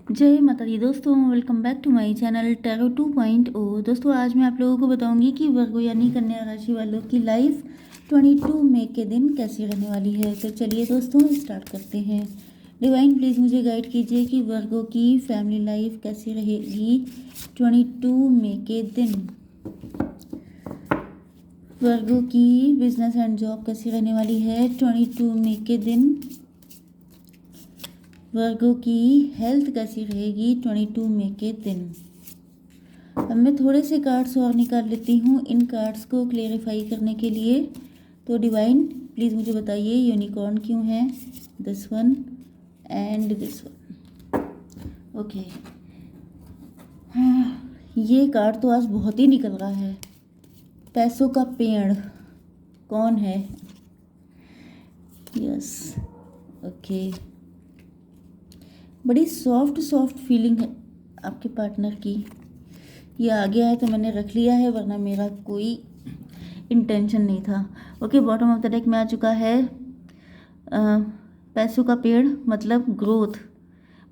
जय माता दी दोस्तों, welcome back to my channel tarot 2.0। दोस्तों आज मैं आप लोगों को बताऊंगी कि वर्गो यानी कन्या राशि वालों की लाइफ 22 मई के दिन कैसी रहने वाली है। तो चलिए दोस्तों स्टार्ट करते हैं। डिवाइन प्लीज़ मुझे गाइड कीजिए कि वर्गो की फैमिली लाइफ कैसी रहेगी 22 मई के दिन। वर्गो की बिजनेस एंड जॉब कैसी रहने वाली है 22 मई के दिन। वर्गो की हेल्थ कैसी रहेगी 22 मई के दिन। अब मैं थोड़े से कार्ड्स और निकाल लेती हूँ इन कार्ड्स को क्लेरिफाई करने के लिए। तो डिवाइन प्लीज़ मुझे बताइए यूनिकॉर्न क्यों है, this one and this one. Okay, हाँ ये कार्ड तो आज बहुत ही निकल रहा है। पैसों का पेड़ कौन है? यस, ओके, बड़ी सॉफ्ट फीलिंग है आपके पार्टनर की। ये आ गया है तो मैंने रख लिया है, वरना मेरा कोई इंटेंशन नहीं था। Okay, bottom of the deck में आ चुका है पैसों का पेड़, मतलब ग्रोथ,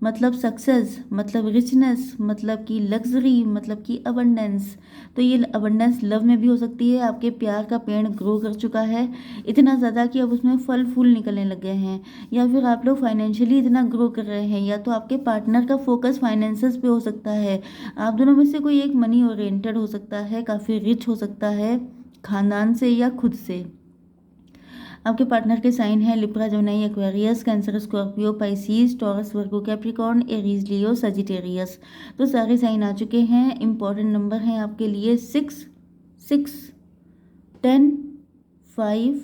मतलब सक्सेस, मतलब रिचनेस, मतलब कि लग्जरी, मतलब कि अबंडेंस। तो ये अबंडेंस लव में भी हो सकती है। आपके प्यार का पेड़ ग्रो कर चुका है इतना ज़्यादा कि अब उसमें फल फूल निकलने लग गए हैं, या फिर आप लोग फाइनेंशियली इतना ग्रो कर रहे हैं, या तो आपके पार्टनर का फोकस फाइनेंसेस पे हो सकता है। आप दोनों में से कोई एक मनी ओरिएंटेड हो सकता है, काफ़ी रिच हो सकता है, खानदान से या खुद से। आपके पार्टनर के साइन है Libra, Gemini, Aquarius, Cancer, Scorpio, Pisces, Taurus, Virgo, Capricorn, Aries, Leo, Sagittarius. तो सारे साइन आ चुके हैं। इंपॉर्टेंट नंबर हैं आपके लिए 6, 6, 10, 5।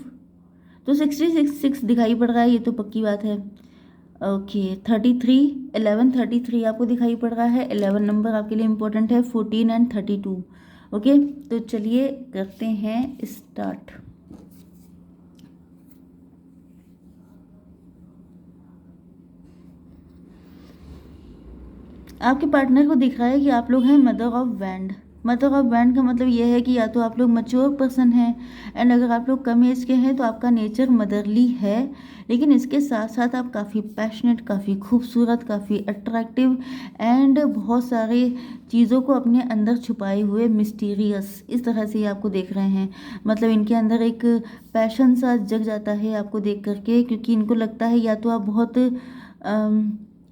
तो 66 दिखाई पड़ रहा है, ये तो पक्की बात है। ओके, 33, 11, 33 आपको दिखाई पड़ रहा है। 11 नंबर आपके लिए इंपॉर्टेंट है, 14 एंड 32। ओके, तो चलिए करते हैं स्टार्ट। आपके पार्टनर को दिख रहा है कि आप लोग हैं mother of wand. Mother of wand का मतलब ये है कि या तो आप लोग मैच्योर पर्सन हैं, एंड अगर आप लोग कम एज के हैं तो आपका नेचर मदरली है, लेकिन इसके साथ साथ आप काफ़ी पैशनेट, काफ़ी खूबसूरत, काफ़ी अट्रैक्टिव, एंड बहुत सारी चीज़ों को अपने अंदर छुपाए हुए मिस्टीरियस, इस तरह से ये आपको देख रहे हैं। मतलब इनके अंदर एक पैशन सा जग जाता है आपको देख करके, क्योंकि इनको लगता है या तो आप बहुत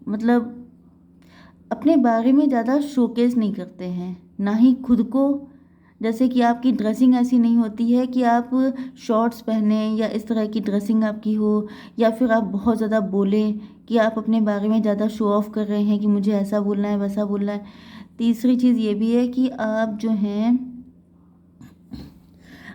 मतलब अपने बारे में ज़्यादा शोकेस नहीं करते हैं, ना ही खुद को। जैसे कि आपकी ड्रेसिंग ऐसी नहीं होती है कि आप शॉर्ट्स पहने या इस तरह की ड्रेसिंग आपकी हो, या फिर आप बहुत ज़्यादा बोलें कि आप अपने बारे में ज़्यादा शो ऑफ कर रहे हैं कि मुझे ऐसा बोलना है, वैसा बोलना है। तीसरी चीज़ ये भी है कि आप जो हैं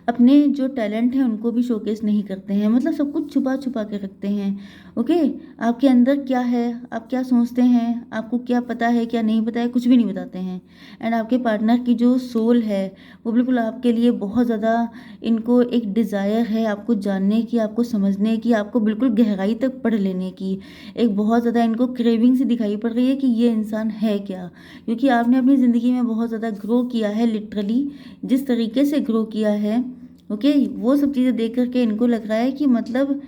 अपने जो टैलेंट हैं उनको भी शोकेस नहीं करते हैं, मतलब सब कुछ छुपा छुपा के रखते हैं। ओके, आपके अंदर क्या है, आप क्या सोचते हैं, आपको क्या पता है, क्या नहीं पता है, कुछ भी नहीं बताते हैं। एंड आपके पार्टनर की जो सोल है वो बिल्कुल आपके लिए बहुत ज़्यादा, इनको एक डिज़ायर है आपको जानने की, आपको समझने की, आपको बिल्कुल गहराई तक पढ़ लेने की। एक बहुत ज़्यादा इनको क्रेविंग सी दिखाई पड़ रही है कि ये इंसान है क्या, क्योंकि आपने अपनी ज़िंदगी में बहुत ज़्यादा ग्रो किया है, लिटरली जिस तरीके से ग्रो किया है। ओके, वो सब चीज़ें देख करके इनको लग रहा है कि मतलब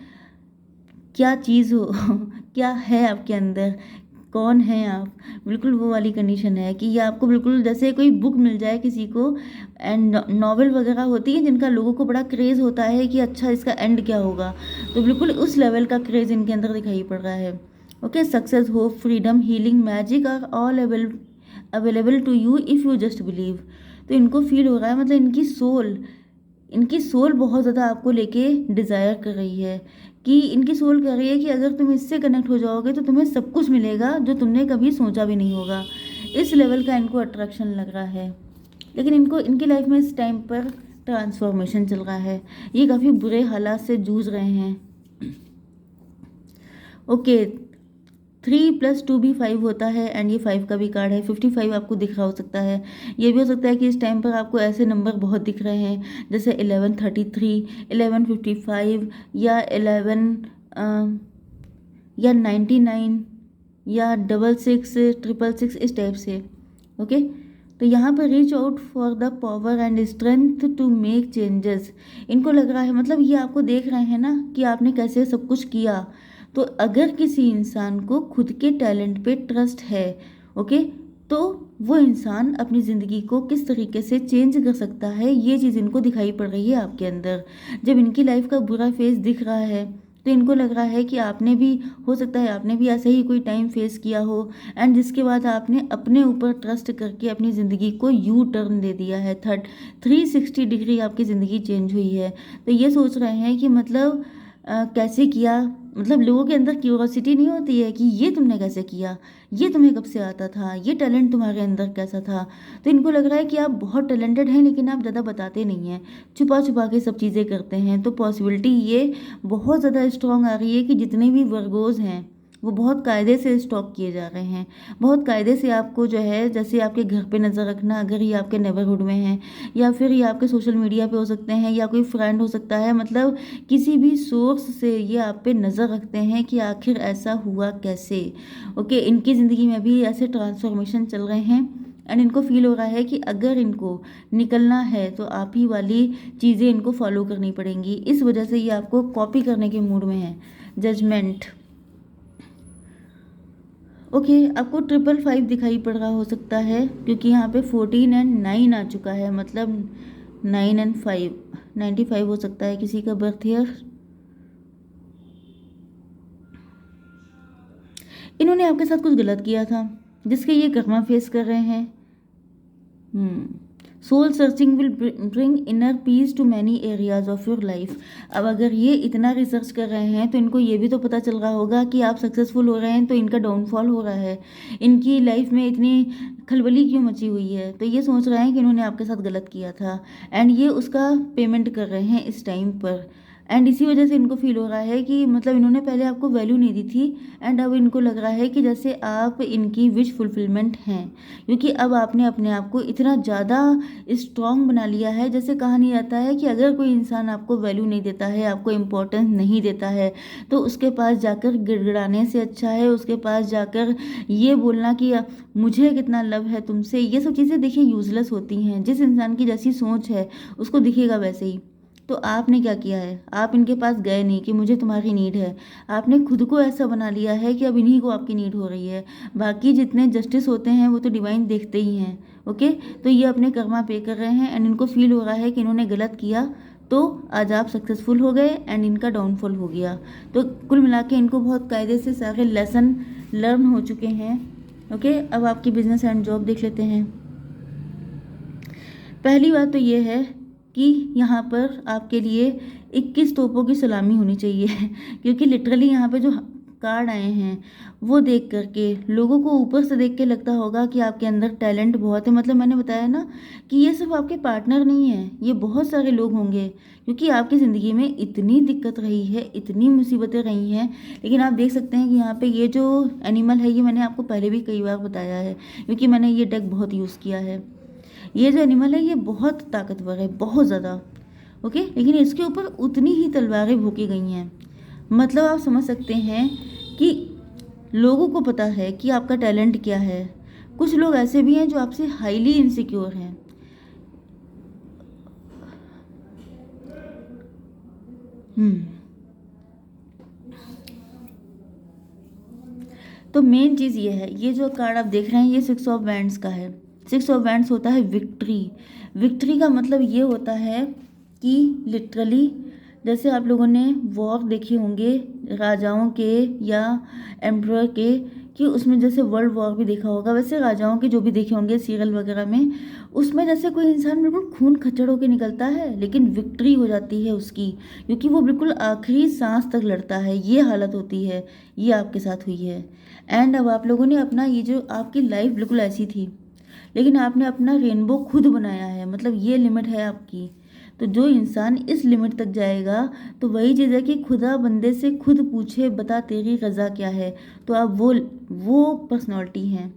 क्या चीज़ हो क्या है आपके अंदर, कौन है आप। बिल्कुल वो वाली कंडीशन है कि ये आपको बिल्कुल जैसे कोई बुक मिल जाए किसी को, एंड नॉवेल वगैरह होती है जिनका लोगों को बड़ा क्रेज़ होता है कि अच्छा इसका एंड क्या होगा, तो बिल्कुल उस लेवल का क्रेज़ इनके अंदर दिखाई पड़ रहा है। Okay, success, hope, freedom, healing, magic are all available to you if you just believe. तो इनको फील हो रहा है, मतलब इनकी सोल बहुत ज़्यादा आपको लेके डिज़ायर कर रही है, कि इनकी सोल कह रही है कि अगर तुम इससे कनेक्ट हो जाओगे तो तुम्हें सब कुछ मिलेगा जो तुमने कभी सोचा भी नहीं होगा। इस लेवल का इनको अट्रैक्शन लग रहा है। लेकिन इनको इनकी लाइफ में इस टाइम पर ट्रांसफॉर्मेशन चल रहा है, ये काफ़ी बुरे हालात से जूझ रहे हैं। ओके, 3+2 भी 5 होता है, एंड ये 5 का भी कार्ड है। 55 आपको दिख रहा हो सकता है। ये भी हो सकता है कि इस टाइम पर आपको ऐसे नंबर बहुत दिख रहे हैं जैसे 1133, 1155, या 11 या 99, या 66, 666, इस टाइप से। ओके, तो यहाँ पर reach out for the power and strength to make changes. इनको लग रहा है, मतलब ये आपको देख रहे हैं ना कि आपने कैसे सब कुछ किया, तो अगर किसी इंसान को खुद के टैलेंट पे ट्रस्ट है, ओके, तो वो इंसान अपनी ज़िंदगी को किस तरीके से चेंज कर सकता है, ये चीज़ इनको दिखाई पड़ रही है आपके अंदर। जब इनकी लाइफ का बुरा फेस दिख रहा है तो इनको लग रहा है कि आपने भी, हो सकता है आपने भी ऐसा ही कोई टाइम फेस किया हो, एंड जिसके बाद आपने अपने ऊपर ट्रस्ट करके अपनी ज़िंदगी को यू टर्न दे दिया है। 360 डिग्री आपकी ज़िंदगी चेंज हुई है। तो ये सोच रहे हैं कि मतलब कैसे किया, मतलब लोगों के अंदर क्यूरोसिटी नहीं होती है कि ये तुमने कैसे किया, ये तुम्हें कब से आता था, ये टैलेंट तुम्हारे अंदर कैसा था। तो इनको लग रहा है कि आप बहुत टैलेंटेड हैं, लेकिन आप ज़्यादा बताते नहीं हैं, छुपा छुपा के सब चीज़ें करते हैं। तो पॉसिबिलिटी ये बहुत ज़्यादा स्ट्रॉन्ग आ रही है कि जितने भी वर्गोज़ हैं वो बहुत कायदे से स्टॉक किए जा रहे हैं, बहुत कायदे से आपको जो है, जैसे आपके घर पे नज़र रखना, अगर ये आपके नेबरहुड में हैं, या फिर ये आपके सोशल मीडिया पे हो सकते हैं, या कोई फ्रेंड हो सकता है, मतलब किसी भी सोर्स से ये आप पे नज़र रखते हैं कि आखिर ऐसा हुआ कैसे। ओके, इनकी ज़िंदगी में भी ऐसे ट्रांसफॉर्मेशन चल रहे हैं, एंड इनको फील हो रहा है कि अगर इनको निकलना है तो आप ही वाली चीज़ें इनको फॉलो करनी पड़ेंगी। इस वजह से ये आपको कॉपी करने के मूड में है। जजमेंट, ओके, आपको 555 दिखाई पड़ रहा हो सकता है, क्योंकि यहाँ पे 14 एंड 9 आ चुका है, मतलब 9 एंड 5 95 हो सकता है किसी का बर्थ ईयर। इन्होंने आपके साथ कुछ गलत किया था जिसके ये कर्मा फेस कर रहे हैं। Soul searching will bring inner peace to many areas of your life. अब अगर ये इतना रिसर्च कर रहे हैं तो इनको ये भी तो पता चल रहा होगा कि आप सक्सेसफुल हो रहे हैं, तो इनका डाउनफॉल हो रहा है, इनकी लाइफ में इतनी खलबली क्यों मची हुई है। तो ये सोच रहे हैं कि इन्होंने आपके साथ गलत किया था, एंड ये उसका पेमेंट कर रहे हैं इस टाइम पर। एंड इसी वजह से इनको फील हो रहा है कि मतलब इन्होंने पहले आपको वैल्यू नहीं दी थी, एंड अब इनको लग रहा है कि जैसे आप इनकी विश फुलफिलमेंट हैं, क्योंकि अब आपने अपने आप को इतना ज़्यादा स्ट्रॉन्ग बना लिया है। जैसे कहा नहीं जाता है कि अगर कोई इंसान आपको वैल्यू नहीं देता है, आपको इम्पोर्टेंस नहीं देता है, तो उसके पास जाकर गिड़गिड़ाने से अच्छा है उसके पास जाकर ये बोलना कि मुझे कितना लव है तुमसे। ये सब चीज़ें देखिए यूजलेस होती हैं। जिस इंसान की जैसी सोच है उसको दिखेगा वैसे ही। तो आपने क्या किया है, आप इनके पास गए नहीं कि मुझे तुम्हारी नीड है, आपने खुद को ऐसा बना लिया है कि अब इन्हीं को आपकी नीड हो रही है। बाकी जितने जस्टिस होते हैं वो तो डिवाइन देखते ही हैं। ओके, तो ये अपने कर्मा पे कर रहे हैं, एंड इनको फील हो रहा है कि इन्होंने गलत किया, तो आज आप सक्सेसफुल हो गए एंड इनका डाउनफॉल हो गया। तो कुल मिला के इनको बहुत कायदे से सारे लेसन लर्न हो चुके हैं। ओके, अब आपकी बिजनेस एंड जॉब देख लेते हैं। पहली बात तो ये है कि यहाँ पर आपके लिए 21 तोपों की सलामी होनी चाहिए क्योंकि लिटरली यहाँ पे जो कार्ड आए हैं वो देख करके लोगों को ऊपर से देख के लगता होगा कि आपके अंदर टैलेंट बहुत है। मतलब मैंने बताया ना कि ये सिर्फ आपके पार्टनर नहीं है, ये बहुत सारे लोग होंगे, क्योंकि आपकी ज़िंदगी में इतनी दिक्कत रही है, इतनी मुसीबतें रही हैं। लेकिन आप देख सकते हैं कि यहाँ पे ये जो एनिमल है, ये मैंने आपको पहले भी कई बार बताया है, क्योंकि मैंने ये डेक बहुत यूज़ किया है। ये जो एनिमल है ये बहुत ताकतवर है, बहुत ज़्यादा। ओके, लेकिन इसके ऊपर उतनी ही तलवारें भोंकी गई हैं। मतलब आप समझ सकते हैं कि लोगों को पता है कि आपका टैलेंट क्या है। कुछ लोग ऐसे भी हैं जो आपसे हाईली इनसिक्योर हैं। तो मेन चीज़ ये है, ये जो कार्ड आप देख रहे हैं ये 6 ऑफ वैंड्स का है। 6 ऑफ वैंड्स होता है विक्ट्री। विक्ट्री का मतलब ये होता है कि लिटरली जैसे आप लोगों ने वॉर देखे होंगे राजाओं के या एम्परर के, कि उसमें जैसे वर्ल्ड वॉर भी देखा होगा, वैसे राजाओं के जो भी देखे होंगे सीरियल वगैरह में, उसमें जैसे कोई इंसान बिल्कुल खून खच्चर होकर निकलता है लेकिन विक्ट्री हो जाती है उसकी, क्योंकि वो बिल्कुल आखिरी सांस तक लड़ता है। ये हालत होती है, ये आपके साथ हुई है। एंड अब आप लोगों ने अपना, ये जो आपकी लाइफ बिल्कुल ऐसी थी, लेकिन आपने अपना रेनबो खुद बनाया है। मतलब ये लिमिट है आपकी। तो जो इंसान इस लिमिट तक जाएगा, तो वही चीज़ है कि खुदा बंदे से खुद पूछे बता तेरी रज़ा क्या है, तो आप वो पर्सनालिटी हैं।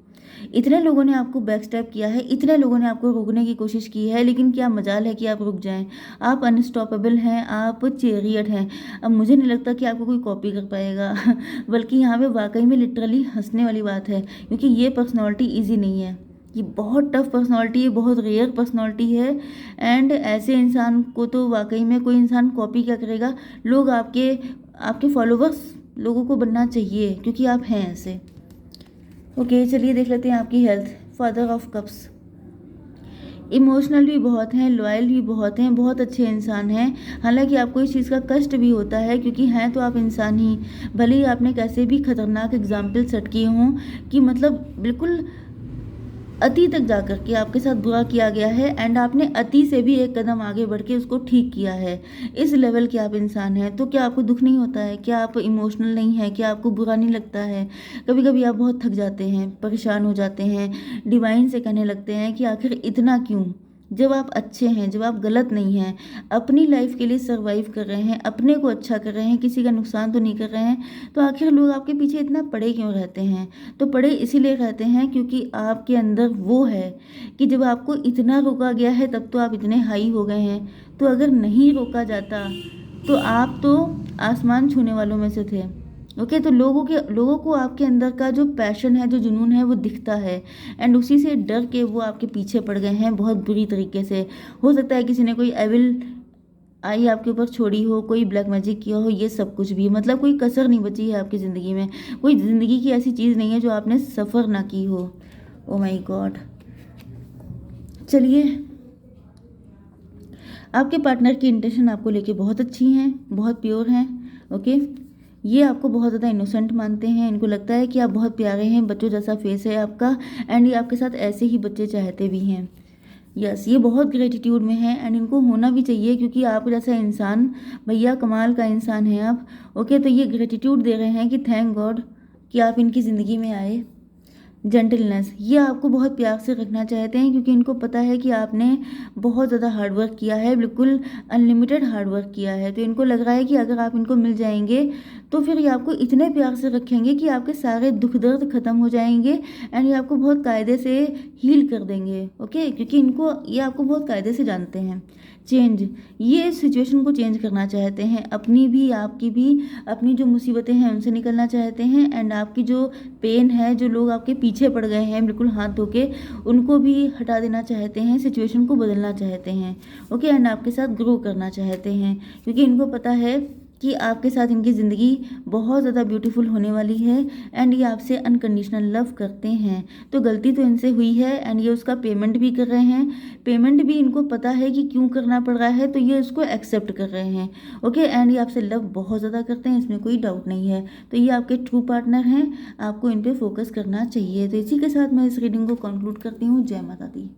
इतने लोगों ने आपको बैक स्टेप किया है, इतने लोगों ने आपको रोकने की कोशिश की है, लेकिन क्या मजाल है कि आप रुक जाएं। आप अनस्टॉपेबल हैं, आप चेरियट हैं। अब मुझे नहीं लगता कि आपको कोई कॉपी कर पाएगा बल्कि यहाँ पे वाकई में लिटरली हंसने वाली बात है, क्योंकि ये पर्सनालिटी ईजी नहीं है। ये बहुत टफ पर्सनालिटी है, बहुत रेयर पर्सनालिटी है। एंड ऐसे इंसान को तो वाकई में कोई इंसान कॉपी क्या करेगा। लोग आपके फॉलोवर्स लोगों को बनना चाहिए, क्योंकि आप हैं ऐसे। ओके, चलिए देख लेते हैं आपकी health. Father of cups, emotional भी बहुत हैं, लॉयल भी बहुत हैं, बहुत अच्छे इंसान हैं। हालांकि आपको इस चीज़ का कष्ट भी होता है, क्योंकि हैं तो आप इंसान ही। भले ही आपने कैसे भी खतरनाक एग्जाम्पल सेट किए हों कि मतलब बिल्कुल अति तक जा कर के आपके साथ बुरा किया गया है, एंड आपने अति से भी एक कदम आगे बढ़ के उसको ठीक किया है। इस लेवल के आप इंसान हैं, तो क्या आपको दुख नहीं होता है? क्या आप इमोशनल नहीं है? क्या आपको बुरा नहीं लगता है? कभी कभी आप बहुत थक जाते हैं, परेशान हो जाते हैं, डिवाइन से कहने लगते हैं कि आखिर इतना क्यों? जब आप अच्छे हैं, जब आप गलत नहीं हैं, अपनी लाइफ के लिए सर्वाइव कर रहे हैं, अपने को अच्छा कर रहे हैं, किसी का नुकसान तो नहीं कर रहे हैं, तो आखिर लोग आपके पीछे इतना पड़े क्यों रहते हैं? तो पड़े इसीलिए रहते हैं क्योंकि आपके अंदर वो है कि जब आपको इतना रोका गया है तब तो आप इतने हाई हो गए हैं। तो अगर नहीं रोका जाता तो आप तो आसमान छूने वालों में से थे। ओके, तो लोगों को आपके अंदर का जो पैशन है, जो जुनून है, वो दिखता है, एंड उसी से डर के वो आपके पीछे पड़ गए हैं बहुत बुरी तरीके से। हो सकता है किसी ने कोई एविल आई आपके ऊपर छोड़ी हो, कोई ब्लैक मैजिक किया हो, ये सब कुछ भी, मतलब कोई कसर नहीं बची है आपकी ज़िंदगी में। कोई ज़िंदगी की ऐसी चीज़ नहीं है जो आपने सफ़र ना की हो। Oh my God. चलिए, आपके पार्टनर की इंटेंशन आपको लेके बहुत अच्छी हैं, बहुत प्योर हैं। ओके, ये आपको बहुत ज़्यादा इनोसेंट मानते हैं, इनको लगता है कि आप बहुत प्यारे हैं, बच्चों जैसा फेस है आपका, एंड ये आपके साथ ऐसे ही बच्चे चाहते भी हैं। यस, ये बहुत ग्रेटिट्यूड में है, एंड इनको होना भी चाहिए, क्योंकि आप जैसा इंसान, भैया कमाल का इंसान है आप। ओके, तो ये ग्रेटिट्यूड दे रहे हैं कि थैंक गॉड कि आप इनकी ज़िंदगी में आए। जेंटलनेस, ये आपको बहुत प्यार से रखना चाहते हैं, क्योंकि इनको पता है कि आपने बहुत ज़्यादा हार्ड वर्क किया है, बिल्कुल अनलिमिटेड हार्ड वर्क किया है। तो इनको लग रहा है कि अगर आप इनको मिल जाएंगे तो फिर ये आपको इतने प्यार से रखेंगे कि आपके सारे दुख दर्द खत्म हो जाएंगे, एंड ये आपको बहुत कायदे से हील कर देंगे। ओके, क्योंकि ये आपको बहुत कायदे से जानते हैं। चेंज, ये सिचुएशन को चेंज करना चाहते हैं, अपनी भी आपकी भी, अपनी जो मुसीबतें हैं उनसे निकलना चाहते हैं, एंड आपकी जो पेन है, जो लोग आपके पीछे पड़ गए हैं बिल्कुल हाथ धो के, उनको भी हटा देना चाहते हैं, सिचुएशन को बदलना चाहते हैं। ओके, एंड आपके साथ ग्रो करना चाहते हैं, क्योंकि इनको पता है कि आपके साथ इनकी ज़िंदगी बहुत ज़्यादा ब्यूटीफुल होने वाली है, एंड ये आपसे अनकंडीशनल लव करते हैं। तो गलती तो इनसे हुई है, एंड ये उसका पेमेंट भी कर रहे हैं। पेमेंट भी इनको पता है कि क्यों करना पड़ रहा है, तो ये उसको एक्सेप्ट कर रहे हैं। ओके, एंड ये आपसे लव बहुत ज़्यादा करते हैं, इसमें कोई डाउट नहीं है। तो ये आपके ट्रू पार्टनर हैं, आपको इन पर फोकस करना चाहिए। तो इसी के साथ मैं इस रीडिंग को कंक्लूड करती हूँ। जय माता दी।